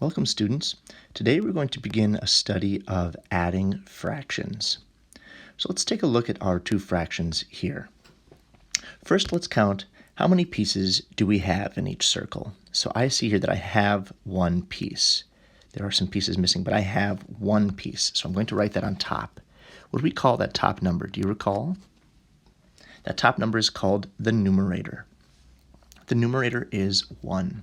Welcome, students. Today we're going to begin a study of adding fractions. So let's take a look at our two fractions here. First, let's count how many pieces do we have in each circle. So I see here that I have one piece. There are some pieces missing, but I have one piece. So I'm going to write that on top. What do we call that top number? Do you recall? That top number is called the numerator. The numerator is 1.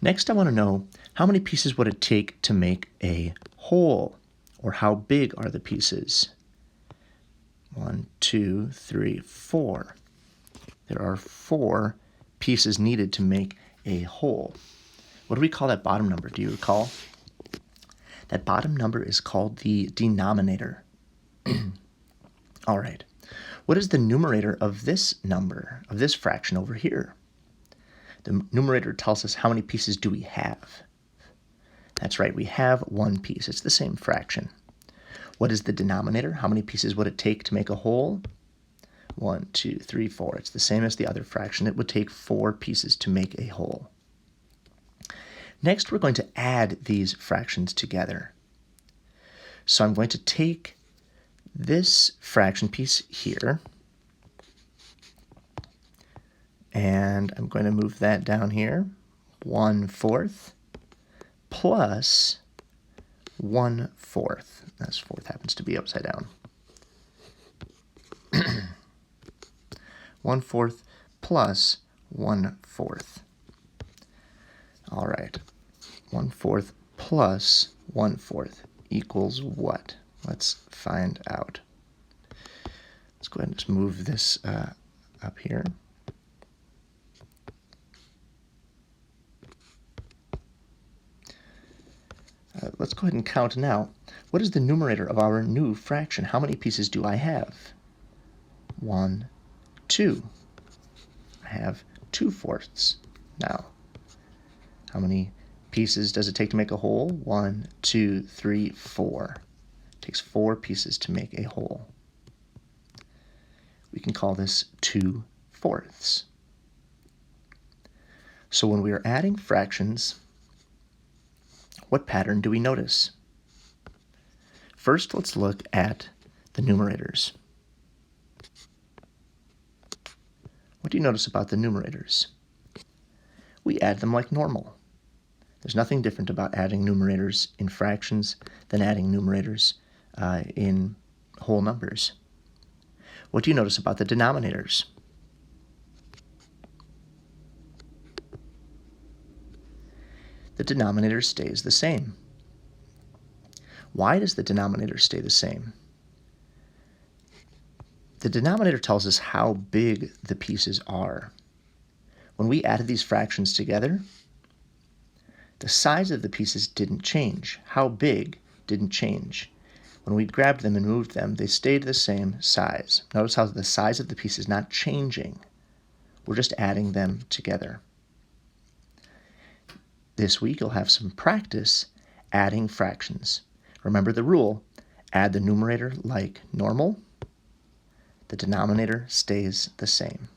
Next, I want to know how many pieces would it take to make a whole, or how big are the pieces? 1, 2, 3, 4. There are 4 pieces needed to make a whole. What do we call that bottom number? Do you recall? That bottom number is called the denominator. All right. What is the numerator of this number, of this fraction over here? The numerator tells us how many pieces do we have. That's right, we have one piece. It's the same fraction. What is the denominator? How many pieces would it take to make a whole? 1, 2, 3, 4. It's the same as the other fraction. It would take 4 pieces to make a whole. Next, we're going to add these fractions together. So I'm going to take this fraction piece here, and I'm going to move that down here, 1/4 plus 1/4. This fourth happens to be upside down. 1/4 plus 1/4. All right, 1/4 plus 1/4 equals what? Let's find out. Let's go ahead and just move this up here. Let's go ahead and count now. What is the numerator of our new fraction? How many pieces do I have? 1, 2. I have 2/4 now. How many pieces does it take to make a whole? 1, 2, 3, 4. It takes 4 pieces to make a whole. We can call this 2/4. So when we are adding fractions, what pattern do we notice? First, let's look at the numerators. What do you notice about the numerators? We add them like normal. There's nothing different about adding numerators in fractions than adding numerators in whole numbers. What do you notice about the denominators? The denominator stays the same. Why does the denominator stay the same? The denominator tells us how big the pieces are. When we added these fractions together, the size of the pieces didn't change. How big didn't change. When we grabbed them and moved them, they stayed the same size. Notice how the size of the piece is not changing. We're just adding them together. This week, you'll have some practice adding fractions. Remember the rule, add the numerator like normal. The denominator stays the same.